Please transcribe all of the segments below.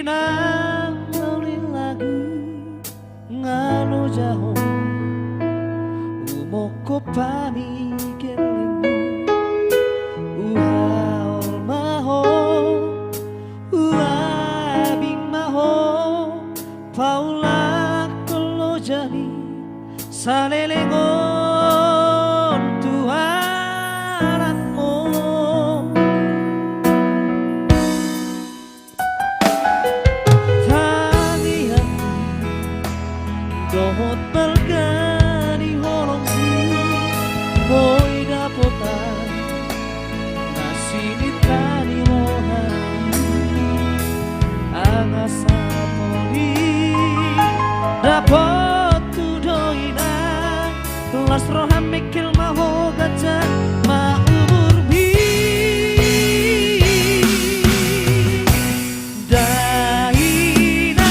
inang mauli lagu ngano jaho umoko pamikelemu uhaol maho uabing maho paula kolo jani salelengon tuharatmu tangian dohot balgani holongku boy dapotan nasinitani rohani angasaponi dapot tu doina las rohan mikil maho gaja maumur bi daina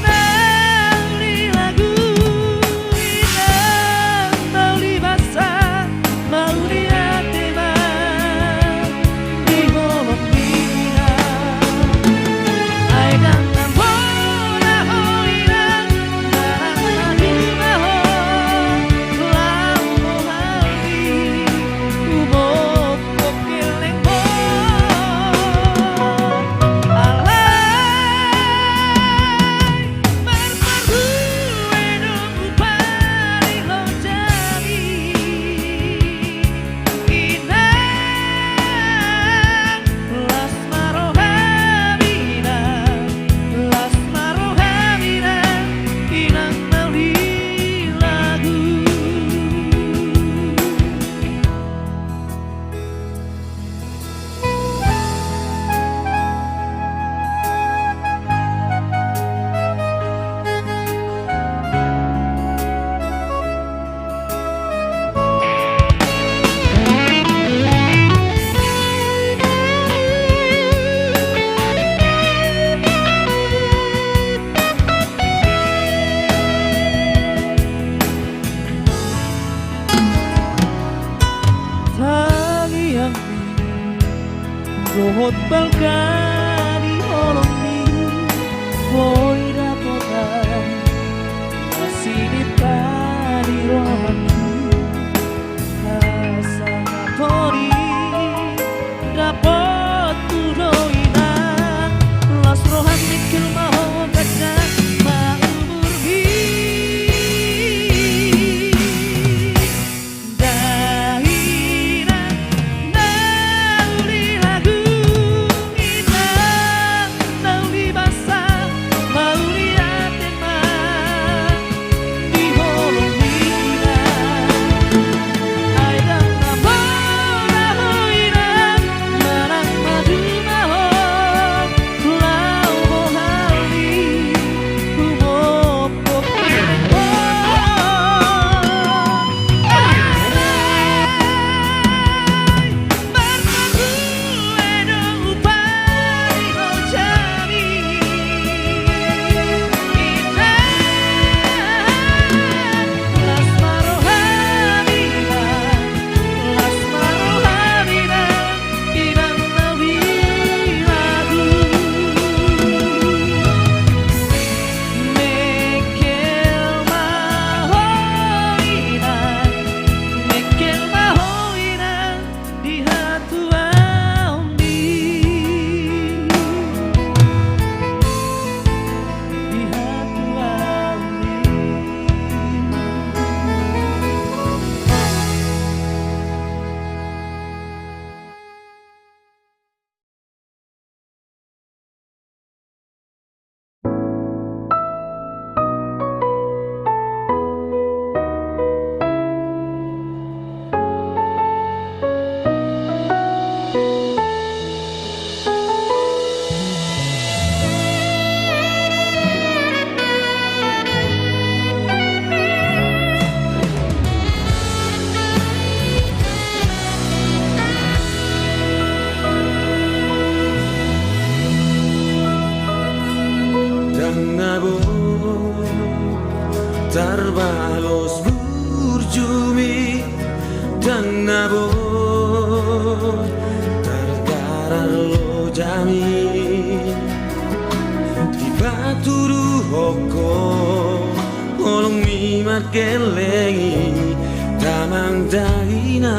nauli lagu inang nauli basa mauli atema di holong bina aidan nampona hoinang narang madu maho lau mohaldi umok kokileng mo alay marmarhu edong upari lo jami inang las marohamina inang nauli lagu tangiang rohot balkani holongni boy dapotan nasinitani rohani kasangaponi dapot tu doina las rohan mikil maho gaja maumur bi daina nauli lagu inang nauli basa mauli atema di holong bina aidan napona hoinang narang madu maho lau mohaldi umok kokileng mo marmarhu edong upari lo jami inang las marohamina inang nauli lagu mekel mahoinang di hatua umbi di hatua umbi. Terbalos burjumi dan nabut tergarar lo jami turu hoko olong mimat kelengi tamang daina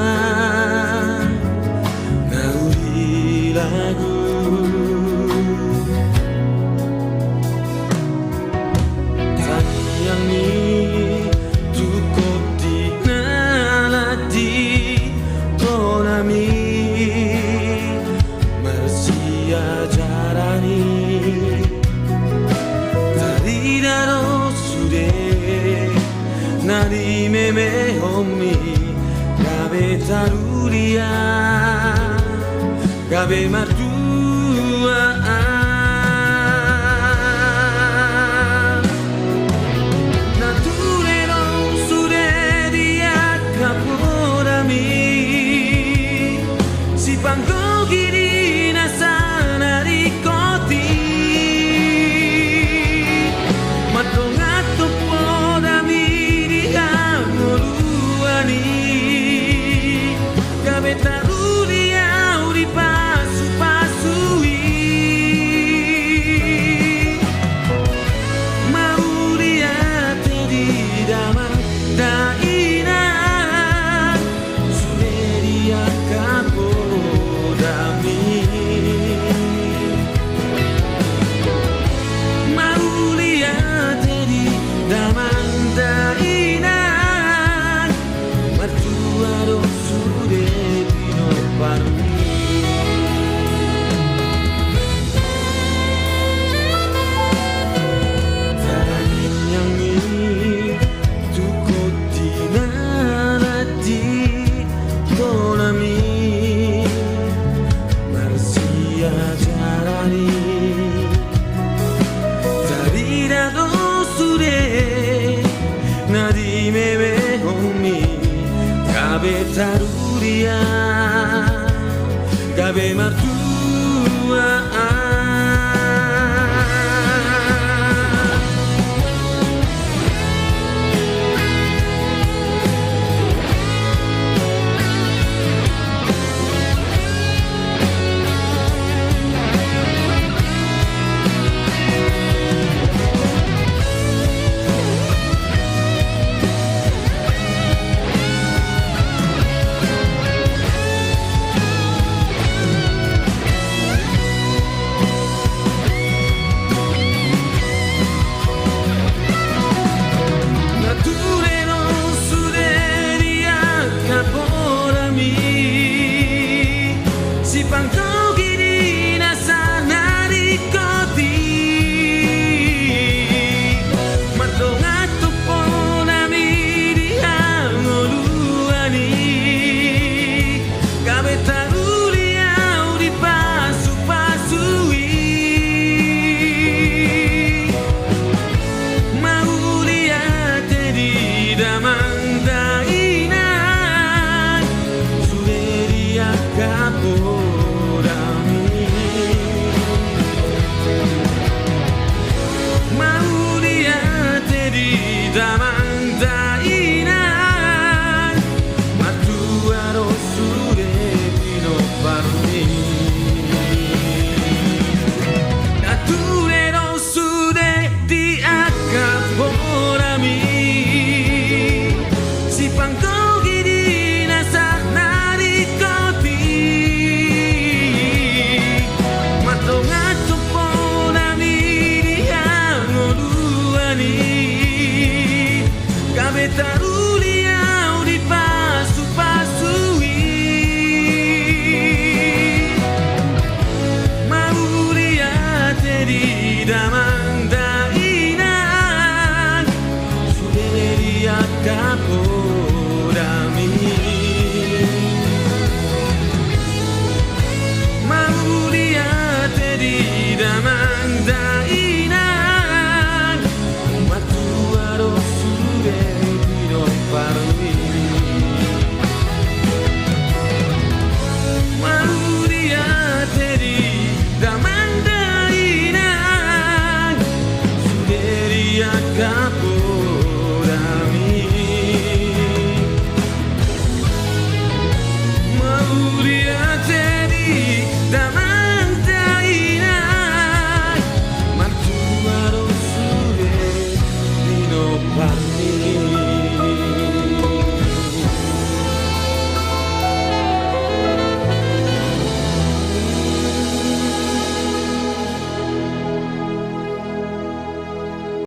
nauri lagu sayang ni cukup dinalati konami marsia jarani taridaro sude nari meme homi gabe taruria gabe matua nature no sude dia kapurami si pango giri nasana rikoti matongato podami dihamoluani gabe taruria uri pasu-pasui mauria te di dama daina suderia kapodami mauria te di dama daina martuaro sude pino parmi Taranyangi tukoti narati konami marsia jarani tarira dosure nadi meme homi gabe taruria gabe martua